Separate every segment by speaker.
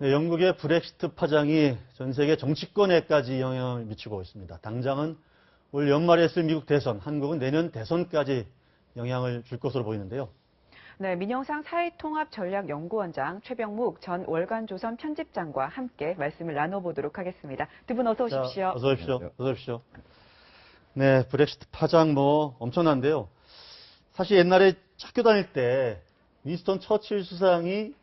Speaker 1: 네, 영국의 브렉시트 파장이 전 세계 정치권에까지 영향을 미치고 있습니다. 당장은 올 연말에 있을 미국 대선, 한국은 내년 대선까지 영향을 줄 것으로 보이는데요.
Speaker 2: 네, 민영상 사회통합전략연구원장 최병묵 전 월간조선 편집장과 함께 말씀을 나눠보도록 하겠습니다. 두 분 어서 오십시오.
Speaker 1: 자, 어서 오십시오. 어서 오십시오. 네, 브렉시트 파장 엄청난데요. 사실 옛날에 학교 다닐 때 윈스턴 처칠 수상이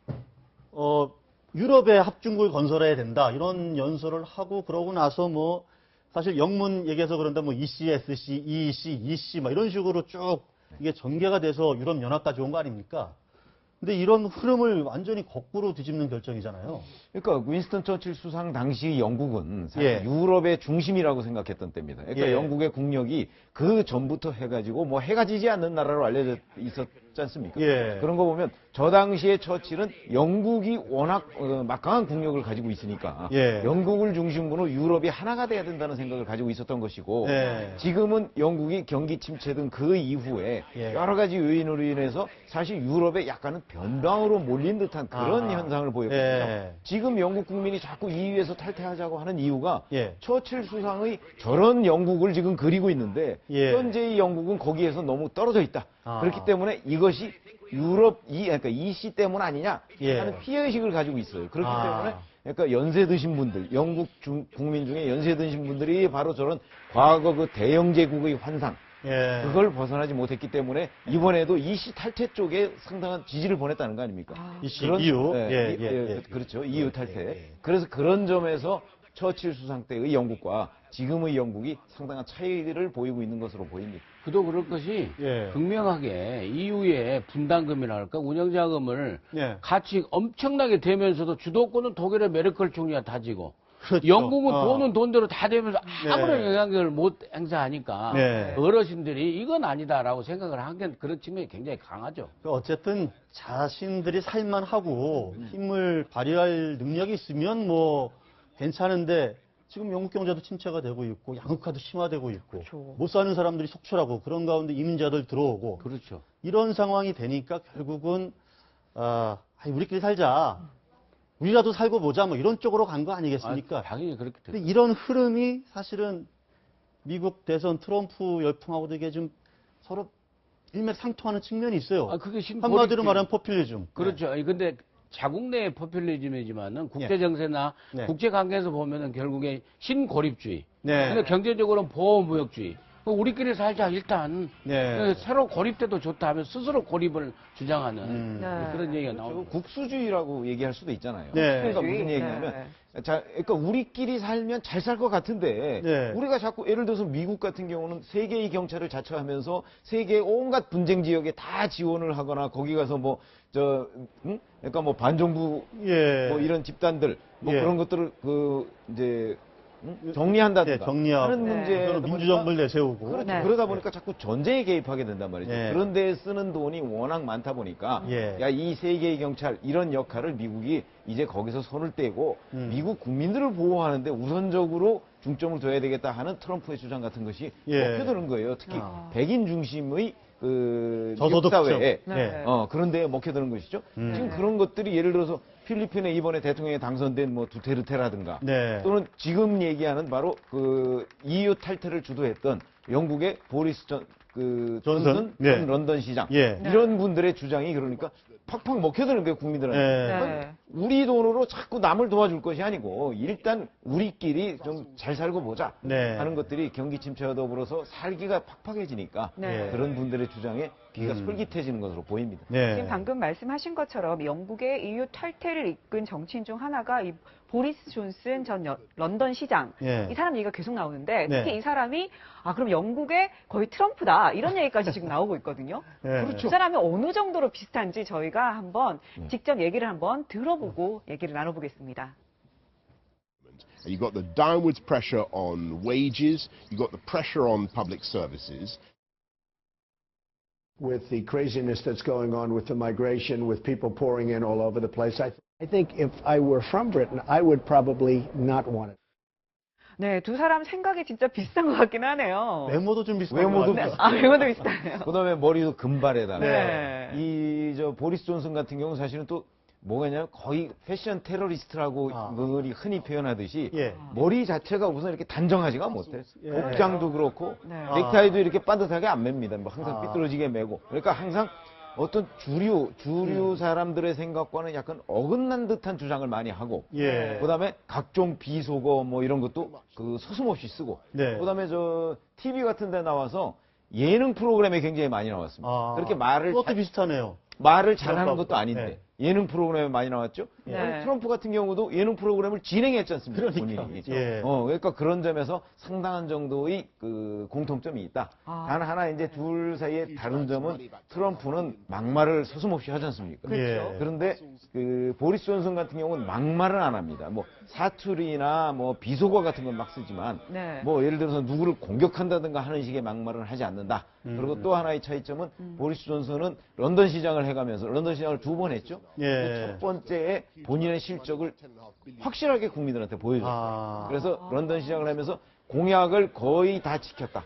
Speaker 1: 유럽의 합중국을 건설해야 된다 이런 연설을 하고 그러고 나서 사실 영문 얘기해서 그런데 ECSC, EEC, EC 이런 식으로 쭉 이게 전개가 돼서 유럽 연합까지 온 거 아닙니까? 근데 이런 흐름을 완전히 거꾸로 뒤집는 결정이잖아요.
Speaker 3: 그러니까 윈스턴 처칠 수상 당시 영국은 사실 유럽의 중심이라고 생각했던 때입니다. 그러니까 영국의 국력이 그 전부터 해가지고 해가 지지 않는 나라로 알려져 있었지 않습니까? 그런 거 보면 저 당시에 처칠은 영국이 워낙 막강한 국력을 가지고 있으니까 영국을 중심으로 유럽이 하나가 돼야 된다는 생각을 가지고 있었던 것이고 지금은 영국이 경기 침체 등 그 이후에 여러 가지 요인으로 인해서 사실 유럽에 약간은 변방으로 몰린 듯한 그런 현상을 보였거든요. 지금 영국 국민이 자꾸 EU에서 탈퇴하자고 하는 이유가 처칠 수상의 저런 영국을 지금 그리고 있는데 현재의 영국은 거기에서 너무 떨어져 있다. 그렇기 때문에 이것이 그러니까 EC 때문 아니냐 하는 피해의식을 가지고 있어요. 그렇기 때문에 그러니까 연세 드신 분들, 영국 국민 중에 연세 드신 분들이 바로 저런 과거 그 대영제국의 환상, 그걸 벗어나지 못했기 때문에 이번에도 EC 탈퇴 쪽에 상당한 지지를 보냈다는 거 아닙니까?
Speaker 1: EC, EU.
Speaker 3: 그렇죠. EU 탈퇴. 그래서 그런 점에서 처칠 수상 때의 영국과 지금의 영국이 상당한 차이를 보이고 있는 것으로 보입니다.
Speaker 4: 그도 그럴 것이 극명하게 EU의 분담금이랄까 운영자금을 같이 엄청나게 되면서도 주도권은 독일의 메르켈 총리가 다지고 영국은 돈은 돈대로 다 되면서 아무런 영향력을 못 행사하니까 어르신들이 이건 아니다라고 생각을 한 게 그런 측면이 굉장히 강하죠.
Speaker 1: 어쨌든 자신들이 살만하고 힘을 발휘할 능력이 있으면 괜찮은데 지금 영국 경제도 침체가 되고 있고 양극화도 심화되고 있고 못 사는 사람들이 속출하고 그런 가운데 이민자들 들어오고 이런 상황이 되니까 결국은 우리끼리 살자. 우리라도 살고 보자 이런 쪽으로 간 거 아니겠습니까?
Speaker 4: 당연히 그렇게 됐죠.
Speaker 1: 근데 이런 흐름이 사실은 미국 대선 트럼프 열풍하고도 이게 좀 서로 일맥상통하는 측면이 있어요.
Speaker 4: 그게
Speaker 1: 한마디로 말하면 포퓰리즘.
Speaker 4: 그렇죠. 근데 자국 내의 포퓰리즘이지만은 국제 정세나 국제 관계에서 보면은 결국에 신고립주의. 근데 경제적으로는 보호무역주의. 우리끼리 살자 일단 새로 고립돼도 좋다 하면 스스로 고립을 주장하는 그런 얘기가 나오고
Speaker 3: 국수주의라고 얘기할 수도 있잖아요. 그러니까 무슨 얘기냐면 그러니까 우리끼리 살면 잘 살 것 같은데 우리가 자꾸 예를 들어서 미국 같은 경우는 세계의 경찰을 자처하면서 세계의 온갖 분쟁 지역에 다 지원을 하거나 거기 가서 그러니까 반정부 이런 집단들 그런 것들을 이제 정리한다든가 하는 문제에
Speaker 1: 민주정부를 내세우고
Speaker 3: 그러다 보니까 자꾸 전쟁에 개입하게 된단 말이죠. 그런 데에 쓰는 돈이 워낙 많다 보니까 이 세계의 경찰 이런 역할을 미국이 이제 거기서 손을 떼고 미국 국민들을 보호하는데 우선적으로 중점을 둬야 되겠다 하는 트럼프의 주장 같은 것이 먹혀드는 거예요. 특히 백인 중심의 미국 사회에 그런 데에 먹혀드는 것이죠. 지금 그런 것들이 예를 들어서 필리핀에 이번에 대통령에 당선된 두테르테라든가 또는 지금 얘기하는 바로 EU 탈퇴를 주도했던 영국의 보리스 존슨 전 런던 시장 이런 분들의 주장이 그러니까 팍팍 먹혀드는 거예요, 국민들한테. 우리 돈으로 자꾸 남을 도와줄 것이 아니고 일단 우리끼리 좀 잘 살고 보자 하는 것들이 경기 침체와 더불어서 살기가 팍팍해지니까 그런 분들의 주장에 귀가 솔깃해지는 것으로 보입니다.
Speaker 2: 지금 방금 말씀하신 것처럼 영국의 EU 탈퇴를 이끈 정치인 중 하나가 이 보리스 존슨 전 런던 시장 이 사람 얘기가 계속 나오는데 특히 이 사람이 그럼 영국의 거의 트럼프다 이런 얘기까지 지금 나오고 있거든요. 그 사람이 어느 정도로 비슷한지 저희가 한번 직접 얘기를 한번 들어보고 얘기를 나눠보겠습니다.
Speaker 5: You got the downwards pressure on wages, you got the pressure on public services.
Speaker 6: With the craziness that's going on with the migration, with people pouring in all over the place, I think if I were from Britain, I would probably not want it.
Speaker 2: 네, 두 사람 생각이 진짜 비슷한 것 같긴 하네요.
Speaker 1: 외모도 좀 비슷한
Speaker 3: 외모도
Speaker 1: 것 같아요.
Speaker 2: 외모도 비슷하네요.
Speaker 3: 그다음에 머리도 금발에다가 보리스 존슨 같은 경우는 사실은 또 뭐냐면 거의 패션 테러리스트라고 그들이 흔히 표현하듯이 머리 자체가 우선 이렇게 단정하지가 못해. 복장도 그렇고 넥타이도 이렇게 반듯하게 안 맵니다. 뭐 항상 삐뚤어지게 매고. 그러니까 항상 어떤 주류 사람들의 생각과는 약간 어긋난 듯한 주장을 많이 하고, 그다음에 각종 비속어 뭐 이런 것도 그 서슴없이 쓰고, 그다음에 저 TV 같은 데 나와서 예능 프로그램에 굉장히 많이 나왔습니다. 그렇게
Speaker 1: 그것도 비슷하네요.
Speaker 3: 말을 잘하는 것도 아닌데 예능 프로그램에 많이 나왔죠. 트럼프 같은 경우도 예능 프로그램을 진행했지 않습니까? 본인이. 그러니까 그런 점에서 상당한 정도의 그 공통점이 있다. 단 하나 이제 둘 사이의 다른 점은 트럼프는 막말을 서슴없이 하지 않습니까? 그런데 그 보리스 존슨 같은 경우는 막말은 안 합니다. 뭐 사투리나 뭐 비속어 같은 건 막 쓰지만 뭐 예를 들어서 누구를 공격한다든가 하는 식의 막말은 하지 않는다. 그리고 또 하나의 차이점은 보리스 존슨은 런던 시장을 해가면서 런던 시장을 2번 했죠. 첫 번째에 본인의 실적을 확실하게 국민들한테 보여줬어요. 그래서 런던 시장을 하면서 공약을 거의 다 지켰다.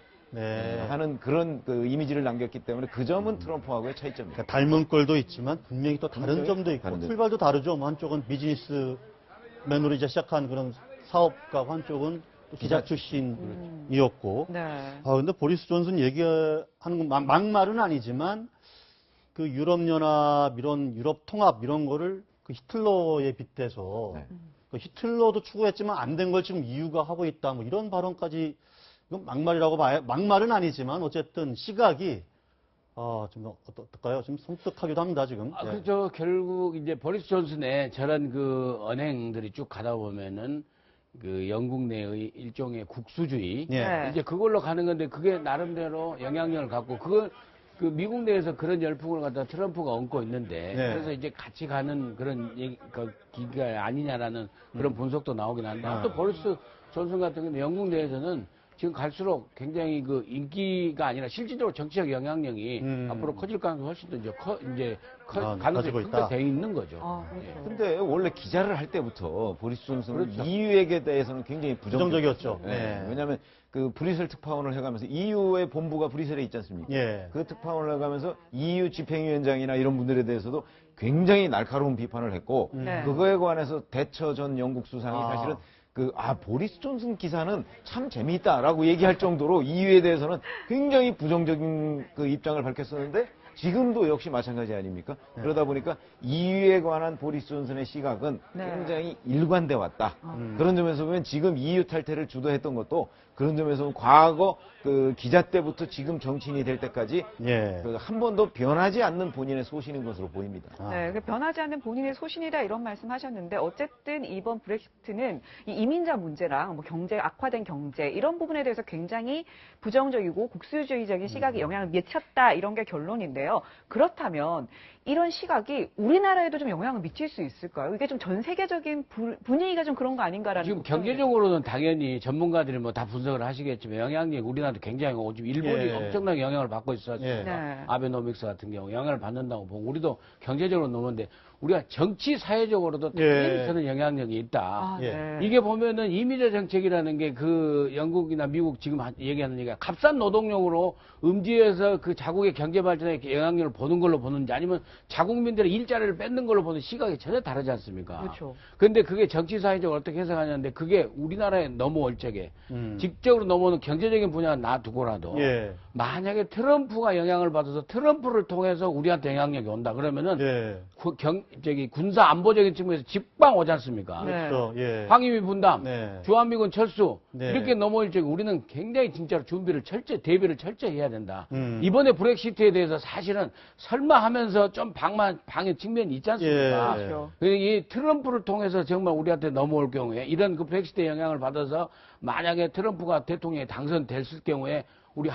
Speaker 3: 하는 그런 그 이미지를 남겼기 때문에 그 점은 트럼프하고의 차이점입니다.
Speaker 1: 그러니까 닮은 꼴도 있지만 분명히 또 다른 점도 있고 출발도 다르죠. 뭐 한쪽은 비즈니스맨으로 이제 시작한 그런 사업가고 한쪽은 또 기자 출신이었고. 근데 보리스 존슨 얘기하는 건 막말은 아니지만 그 유럽연합 이런 유럽 통합 이런 거를 그 히틀러에 빗대서 그 히틀러도 추구했지만 안 된 걸 지금 이유가 하고 있다 뭐 이런 발언까지 이건 막말이라고 봐야 막말은 아니지만 어쨌든 시각이 좀 어떨까요? 좀 섬뜩하기도 합니다 지금.
Speaker 4: 그죠. 결국 이제 보리스 존슨의 저런 그 언행들이 쭉 가다 보면은 그 영국 내의 일종의 국수주의 이제 그걸로 가는 건데 그게 나름대로 영향력을 갖고 그걸 그 미국 내에서 그런 열풍을 갖다 트럼프가 얹고 있는데 그래서 이제 같이 가는 그런 그 기가 아니냐라는 그런 분석도 나오긴 한데 또 보리스 존슨 같은 경우는 영국 내에서는 지금 갈수록 굉장히 그 인기가 아니라 실질적으로 정치적 영향력이 앞으로 커질 가능성이 훨씬 더 이제 가능성이 크게 돼 있는 거죠.
Speaker 3: 근데 원래 기자를 할 때부터 보리스 존슨은 EU에 대해서는 굉장히 부정적이었죠. 왜냐하면 그 브뤼셀 특파원을 해가면서 EU의 본부가 브뤼셀에 있지 않습니까? 그 특파원을 해가면서 EU 집행위원장이나 이런 분들에 대해서도 굉장히 날카로운 비판을 했고 그거에 관해서 대처 전 영국 수상이 사실은 보리스 존슨 기사는 참 재미있다라고 얘기할 정도로 EU에 대해서는 굉장히 부정적인 그 입장을 밝혔었는데 지금도 역시 마찬가지 아닙니까? 그러다 보니까 EU에 관한 보리스 존슨의 시각은 굉장히 일관돼 왔다. 그런 점에서 보면 지금 EU 탈퇴를 주도했던 것도 그런 점에서 보면 과거 그 기자 때부터 지금 정치인이 될 때까지 한 번도 변하지 않는 본인의 소신인 것으로 보입니다.
Speaker 2: 변하지 않는 본인의 소신이다 이런 말씀하셨는데 어쨌든 이번 브렉시트는 이 이민자 문제랑 뭐 경제 악화된 경제 이런 부분에 대해서 굉장히 부정적이고 국수주의적인 시각에 영향을 미쳤다 이런 게 결론인데요. 그렇다면 이런 시각이 우리나라에도 좀 영향을 미칠 수 있을까요? 이게 좀 전 세계적인 분위기가 좀 그런 거 아닌가라는
Speaker 4: 지금 경제적으로는 당연히 전문가들이 뭐 다 분석을 하시겠지만 영향력이 우리나라도 굉장히 지금 일본이 엄청나게 영향을 받고 있었습니다. 아베노믹스 같은 경우 영향을 받는다고 보고 우리도 경제적으로 넘었는데 우리가 정치 사회적으로도 당연히 저는 영향력이 있다. 이게 보면은 이민자 정책이라는 게 그 영국이나 미국 지금 얘기하는 얘기가 값싼 노동력으로 음지에서 그 자국의 경제 발전에 영향력을 보는 걸로 보는지 아니면 자국민들의 일자리를 뺏는 걸로 보는 시각이 전혀 다르지 않습니까?
Speaker 2: 그렇죠.
Speaker 4: 근데 그게 정치 사회적으로 어떻게 해석하냐는데 그게 우리나라에 넘어올 적에 직접으로 넘어오는 경제적인 분야는 놔두고라도 만약에 트럼프가 영향을 받아서 트럼프를 통해서 우리한테 영향력이 온다 그러면은 군사 안보적인 측면에서 직방 오지 않습니까?
Speaker 1: 그렇죠.
Speaker 4: 황희미 분담, 주한미군 철수 이렇게 넘어올 적에 우리는 굉장히 진짜로 대비를 철저히 해야 된다. 이번에 브렉시트에 대해서 사실은 설마 하면서 좀 방해 측면이 있지 않습니까? 이 트럼프를 통해서 정말 우리한테 넘어올 경우에 이런 그 브렉시트의 영향을 받아서 만약에 트럼프가 대통령에 당선됐을 경우에 우리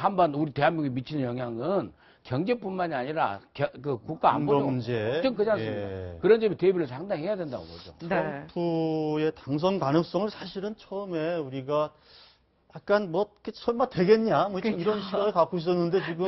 Speaker 4: 대한민국에 미치는 영향은 경제뿐만이 아니라 그 국가 안보 문제 엄청 크지 않습니까? 그런 점에 대비를 상당히 해야 된다고 보죠.
Speaker 1: 트럼프의 당선 가능성을 사실은 처음에 우리가 약간 뭐 설마 되겠냐 뭐 이런 시각을 갖고 있었는데 지금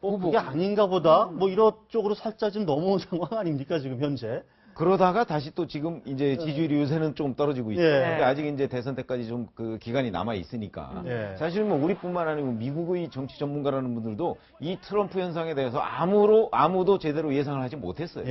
Speaker 1: 그게 아닌가 보다 뭐 이런 쪽으로 살짝 좀 넘어온 상황 아닙니까 지금 현재?
Speaker 3: 그러다가 다시 또 지금 이제 지지율이 요새는 좀 떨어지고 있죠. 그러니까 아직 이제 대선 때까지 좀 그 기간이 남아 있으니까. 사실 뭐 우리뿐만 아니고 미국의 정치 전문가라는 분들도 이 트럼프 현상에 대해서 아무도 제대로 예상을 하지 못했어요.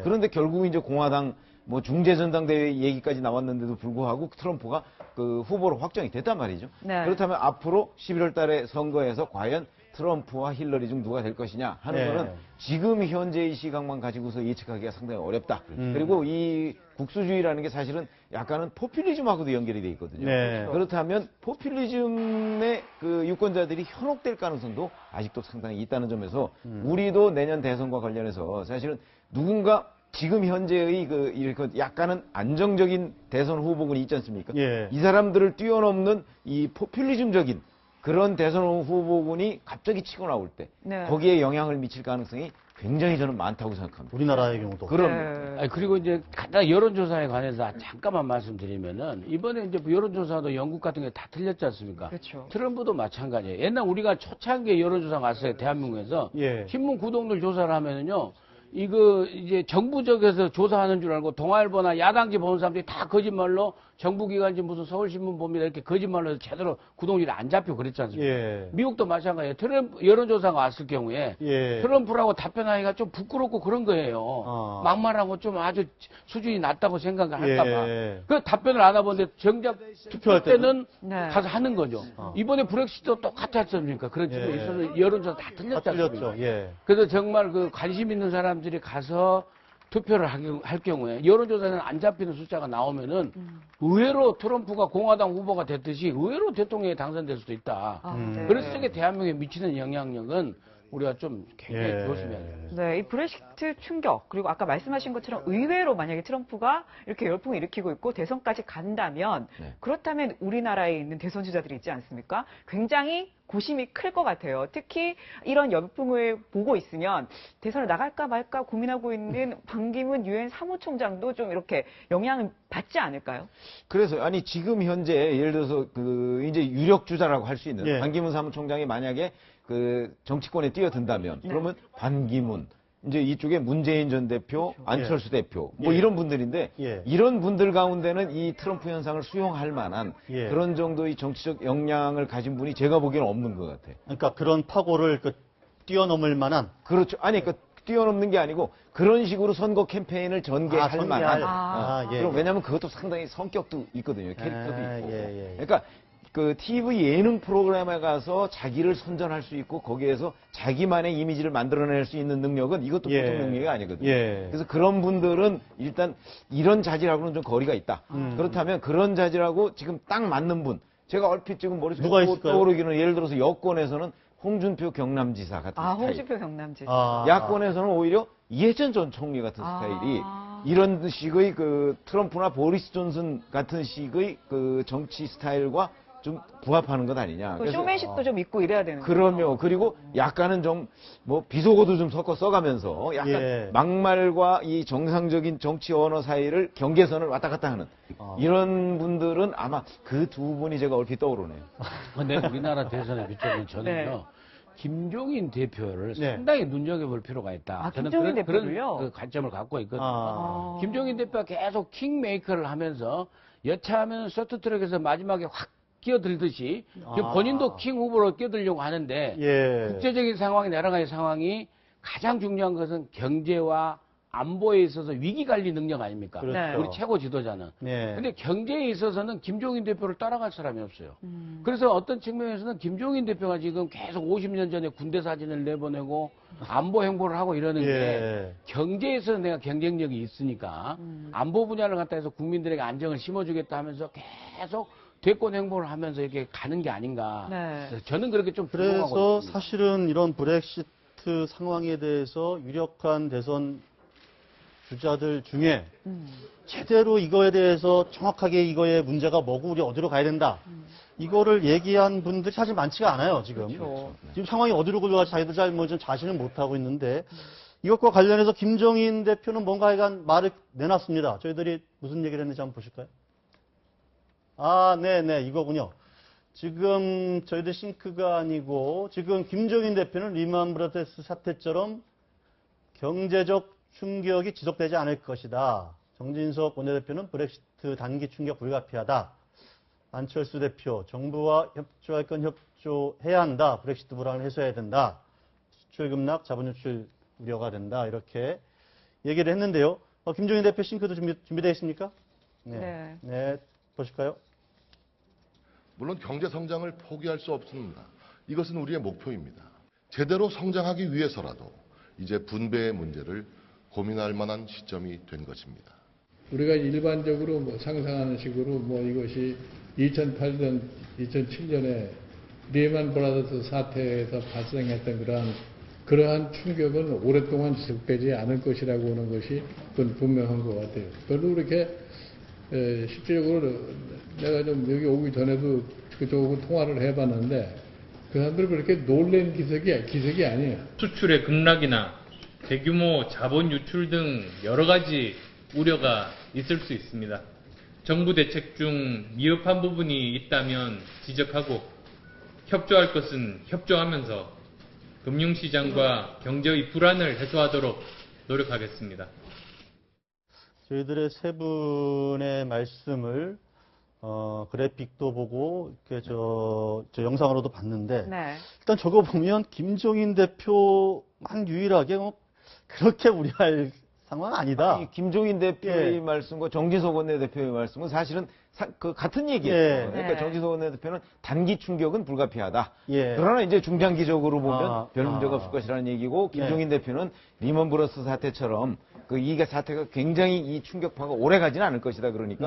Speaker 3: 그런데 결국 이제 공화당 뭐 중재전당대회 얘기까지 나왔는데도 불구하고 트럼프가 그 후보로 확정이 됐단 말이죠. 그렇다면 앞으로 11월 달에 선거에서 과연 트럼프와 힐러리 중 누가 될 것이냐 하는 거는 지금 현재의 시각만 가지고서 예측하기가 상당히 어렵다. 그리고 이 국수주의라는 게 사실은 약간은 포퓰리즘하고도 연결이 돼 있거든요. 그렇다면 포퓰리즘의 그 유권자들이 현혹될 가능성도 아직도 상당히 있다는 점에서 우리도 내년 대선과 관련해서 사실은 누군가 지금 현재의 이렇게 약간은 안정적인 대선 후보군이 있지 않습니까? 이 사람들을 뛰어넘는 이 포퓰리즘적인 그런 대선 후보군이 갑자기 치고 나올 때 거기에 영향을 미칠 가능성이 굉장히 저는 많다고 생각합니다.
Speaker 1: 우리나라의 경우도.
Speaker 4: 그럼. 그리고 이제 간단히 여론조사에 관해서 잠깐만 말씀드리면은 이번에 이제 여론조사도 영국 같은 게 다 틀렸지 않습니까?
Speaker 2: 그렇죠.
Speaker 4: 트럼프도 마찬가지예요. 옛날 우리가 초창기에 여론조사 갔어요. 대한민국에서. 신문 구독률 조사를 하면은요. 이거 이제 정부적에서 조사하는 줄 알고 동아일보나 야당지 보는 사람들이 다 거짓말로 정부기관지 무슨 서울신문 봅니다 이렇게 거짓말로 해서 제대로 구독률이 안 잡히고 그랬지 않습니까? 미국도 마찬가지예요. 트럼프 여론조사가 왔을 경우에 트럼프라고 답변하기가 좀 부끄럽고 그런 거예요. 막말하고 좀 아주 수준이 낮다고 생각을 할까 봐. 그 답변을 안 하는데 정작 투표할 때는 가서 하는 거죠. 이번에 브렉시트도 똑같지 않습니까? 그런 측면에 있어서 여론조사 다 틀렸지 않습니까? 그래서 정말 그 관심 있는 사람들이 가서 투표를 할 경우에 여론조사는 안 잡히는 숫자가 나오면은 의외로 트럼프가 공화당 후보가 됐듯이 의외로 대통령에 당선될 수도 있다. 그래서 이게 대한민국에 미치는 영향력은 우리가 좀 굉장히 조심해야 돼요.
Speaker 2: 네, 이 브렉시트 충격 그리고 아까 말씀하신 것처럼 의외로 만약에 트럼프가 이렇게 열풍을 일으키고 있고 대선까지 간다면 그렇다면 우리나라에 있는 대선 주자들이 있지 않습니까? 굉장히 고심이 클 것 같아요. 특히 이런 열풍을 보고 있으면 대선을 나갈까 말까 고민하고 있는 반기문 유엔 사무총장도 좀 이렇게 영향을 받지 않을까요?
Speaker 3: 그래서 아니 지금 현재 예를 들어서 그 이제 유력 주자라고 할 수 있는 반기문 사무총장이 만약에 그 정치권에 뛰어든다면 그러면 반기문 이제 이쪽에 문재인 전 대표, 안철수 대표 뭐 이런 분들인데 이런 분들 가운데는 이 트럼프 현상을 수용할 만한 그런 정도의 정치적 역량을 가진 분이 제가 보기에는 없는 것 같아요.
Speaker 1: 그러니까 그런 파고를 뛰어넘을 만한.
Speaker 3: 그렇죠. 아니 뛰어넘는 게 아니고 그런 식으로 선거 캠페인을 전개할 만한. 그럼 왜냐하면 그것도 상당히 성격도 있거든요. 캐릭터도 있고. 그러니까 그 TV 예능 프로그램에 가서 자기를 선전할 수 있고 거기에서 자기만의 이미지를 만들어낼 수 있는 능력은 이것도 보통 능력이 아니거든요. 그래서 그런 분들은 일단 이런 자질하고는 좀 거리가 있다. 그렇다면 그런 자질하고 지금 딱 맞는 분. 제가 얼핏 지금 머릿속에 떠오르기는 예를 들어서 여권에서는 홍준표 경남지사 같은 스타일.
Speaker 2: 홍준표 경남지사.
Speaker 3: 야권에서는 오히려 이해찬 전 총리 같은 스타일이 이런 식의 그 트럼프나 보리스 존슨 같은 식의 그 정치 스타일과 좀 부합하는 것 아니냐.
Speaker 2: 그 쇼맨십도 좀 있고 이래야 되는 거죠.
Speaker 3: 그럼요. 그리고 약간은 좀 뭐 비속어도 좀 섞어 써가면서 약간 막말과 이 정상적인 정치 언어 사이를 경계선을 왔다 갔다 하는 이런 분들은 아마 그 두 분이 제가 얼핏 떠오르네요.
Speaker 4: 근데 우리나라 대선에 비춰보면 저는요. 김종인 대표를 상당히 눈여겨볼 필요가 있다. 저는 그런 그 관점을 갖고 있거든요. 김종인 대표가 계속 킹메이커를 하면서 여차하면 쇼트트랙에서 마지막에 확 끼어들듯이 본인도 킹 후보로 끼어들려고 하는데 국제적인 상황이 여러 가지 상황이 가장 중요한 것은 경제와 안보에 있어서 위기 관리 능력 아닙니까? 우리 최고 지도자는. 근데 경제에 있어서는 김종인 대표를 따라갈 사람이 없어요. 그래서 어떤 측면에서는 김종인 대표가 지금 계속 50년 전에 군대 사진을 내보내고 안보 행보를 하고 이러는 게 경제에서는 내가 경쟁력이 있으니까 안보 분야를 갖다 해서 국민들에게 안정을 심어주겠다 하면서 계속 대권 행보를 하면서 이렇게 가는 게 아닌가. 저는 그렇게 좀
Speaker 1: 그래서
Speaker 4: 있습니다.
Speaker 1: 사실은 이런 브렉시트 상황에 대해서 유력한 대선 주자들 중에 제대로 이거에 대해서 정확하게 이거의 문제가 뭐고 우리 어디로 가야 된다. 이거를 얘기한 분들이 사실 많지가 않아요, 지금. 지금 상황이 어디로 굴러갈지 자기도 잘 좀 자신을 못하고 있는데 이것과 관련해서 김종인 대표는 뭔가 하여간 말을 내놨습니다. 저희들이 무슨 얘기를 했는지 한번 보실까요? 네네, 이거군요. 지금 저희들 싱크가 아니고 지금 김종인 대표는 리만 브라더스 사태처럼 경제적 충격이 지속되지 않을 것이다. 정진석 원내대표는 브렉시트 단기 충격 불가피하다. 안철수 대표, 정부와 협조할 건 협조해야 한다. 브렉시트 불안을 해소해야 된다. 수출 급락, 자본 유출 우려가 된다. 이렇게 얘기를 했는데요. 김종인 대표 싱크도 준비되어 있습니까? 네. 네, 보실까요?
Speaker 7: 물론 경제 성장을 포기할 수 없습니다. 이것은 우리의 목표입니다. 제대로 성장하기 위해서라도 이제 분배의 문제를 고민할 만한 시점이 된 것입니다.
Speaker 8: 우리가 일반적으로 상상하는 식으로 이것이 2008년, 2007년에 리만 브라더스 사태에서 발생했던 그러한 충격은 오랫동안 지속되지 않을 것이라고 하는 것이 그건 분명한 것 같아요. 별로 그렇게 실질적으로 내가 좀 여기 오기 전에도 그쪽하고 통화를 해봤는데 그 사람들은 그렇게 놀란 기색이 아니에요.
Speaker 9: 수출의 급락이나 대규모 자본 유출 등 여러 가지 우려가 있을 수 있습니다. 정부 대책 중 미흡한 부분이 있다면 지적하고 협조할 것은 협조하면서 금융시장과 경제의 불안을 해소하도록 노력하겠습니다.
Speaker 1: 저희들의 세 분의 말씀을 그래픽도 보고 이렇게 저 영상으로도 봤는데
Speaker 2: 네.
Speaker 1: 일단 저거 보면 김종인 대표만 유일하게 그렇게 우려할 상황은 아니다.
Speaker 3: 아니, 김종인 대표의 말씀과 정진석 원내대표의 말씀은 사실은 같은 얘기예요. 그러니까 정진석 원내대표는 단기 충격은 불가피하다. 그러나 이제 중장기적으로 보면 별 문제가 없을 것이라는 얘기고 김종인 대표는 리먼 브러스 사태처럼 이 사태가 굉장히 이 충격파가 오래 가지는 않을 것이다. 그러니까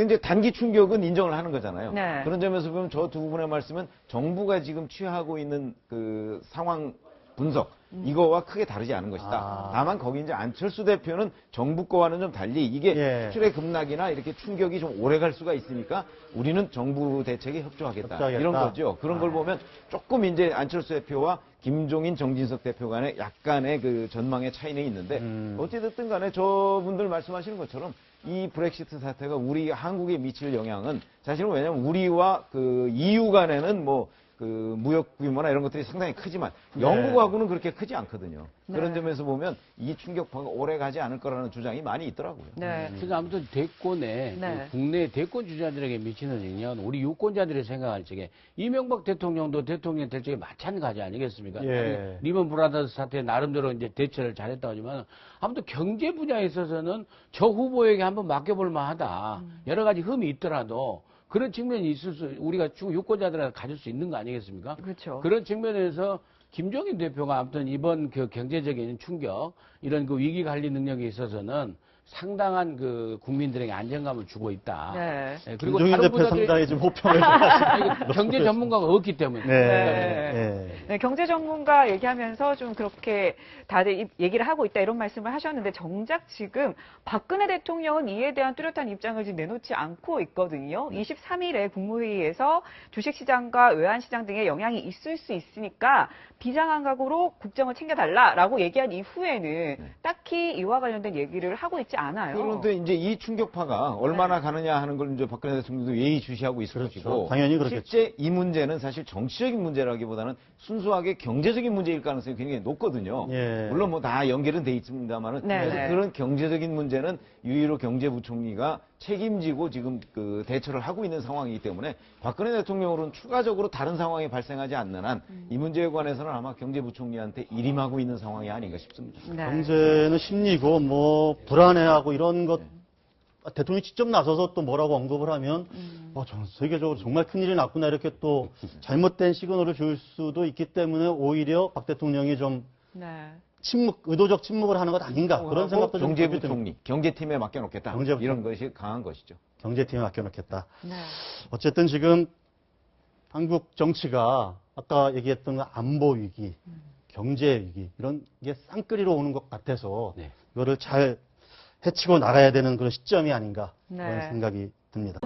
Speaker 3: 이제 단기 충격은 인정을 하는 거잖아요. 그런 점에서 보면 저 두 분의 말씀은 정부가 지금 취하고 있는 그 상황 분석 이거와 크게 다르지 않은 것이다. 다만 거기 이제 안철수 대표는 정부 거와는 좀 달리 이게 수출의 급락이나 이렇게 충격이 좀 오래 갈 수가 있으니까 우리는 정부 대책에 협조하겠다. 이런 거죠. 그런 걸 보면 조금 이제 안철수 대표와 김종인, 정진석 대표 간에 약간의 그 전망의 차이는 있는데 어찌됐든 간에 저분들 말씀하시는 것처럼 이 브렉시트 사태가 우리 한국에 미칠 영향은 사실은 왜냐하면 우리와 그 EU 간에는 그 무역 규모나 이런 것들이 상당히 크지만 영국하고는 그렇게 크지 않거든요. 그런 점에서 보면 이 충격파가 오래 가지 않을 거라는 주장이 많이 있더라고요.
Speaker 4: 그래서 아무튼 대권에 국내 대권 주자들에게 미치는 영향은 우리 유권자들이 생각할 적에 이명박 대통령도 대통령 될 적에 마찬가지 아니겠습니까? 리먼 브라더스 사태 나름대로 이제 대처를 잘했다고 하지만 아무튼 경제 분야에 있어서는 저 후보에게 한번 맡겨볼 만하다. 여러 가지 흠이 있더라도 그런 측면이 있을 수, 우리가 유권자들한테 가질 수 있는 거 아니겠습니까?
Speaker 2: 그렇죠.
Speaker 4: 그런 측면에서 김종인 대표가 아무튼 이번 그 경제적인 충격, 이런 그 위기 관리 능력에 있어서는 상당한 그 국민들에게 안정감을 주고 있다.
Speaker 1: 그리고 김종인 대표 상당히 좀 호평을
Speaker 4: 경제 전문가가 없기 때문에.
Speaker 2: 경제 전문가 얘기하면서 좀 그렇게 다들 얘기를 하고 있다 이런 말씀을 하셨는데 정작 지금 박근혜 대통령은 이에 대한 뚜렷한 입장을 지금 내놓지 않고 있거든요. 23일에 국무회의에서 주식시장과 외환시장 등에 영향이 있을 수 있으니까 비상한각으로 국정을 챙겨달라라고 얘기한 이후에는 딱히 이와 관련된 얘기를 하고 있지 않아요.
Speaker 3: 그런데 이제 이 충격파가 얼마나 가느냐 하는 걸 이제 박근혜 대통령도 예의주시하고 있을 것이고
Speaker 1: 당연히 그렇겠죠.
Speaker 3: 실제 이 문제는 사실 정치적인 문제라기보다는 순수하게 경제적인 문제일 가능성이 굉장히 높거든요. 물론 다 연결은 돼 있습니다만은 그런 경제적인 문제는 유일호 경제부총리가 책임지고 지금 그 대처를 하고 있는 상황이기 때문에 박근혜 대통령으로는 추가적으로 다른 상황이 발생하지 않는 한 이 문제에 관해서는 아마 경제부총리한테 일임하고 있는 상황이 아닌가 싶습니다.
Speaker 1: 경제는 심리고 불안해하고 이런 것 대통령이 직접 나서서 또 뭐라고 언급을 하면 전 세계적으로 정말 큰일이 났구나 이렇게 또 잘못된 시그널을 줄 수도 있기 때문에 오히려 박 대통령이 좀 의도적 침묵을 하는 것 아닌가 그런 생각도 좀
Speaker 3: 경제부총리, 경제팀에 맡겨놓겠다 이런 것이 강한 것이죠.
Speaker 1: 경제팀에 맡겨놓겠다. 어쨌든 지금 한국 정치가 아까 얘기했던 안보 위기, 경제 위기 이런 게 쌍끌이로 오는 것 같아서 이거를 잘 해치고 나가야 되는 그런 시점이 아닌가 그런 생각이 듭니다.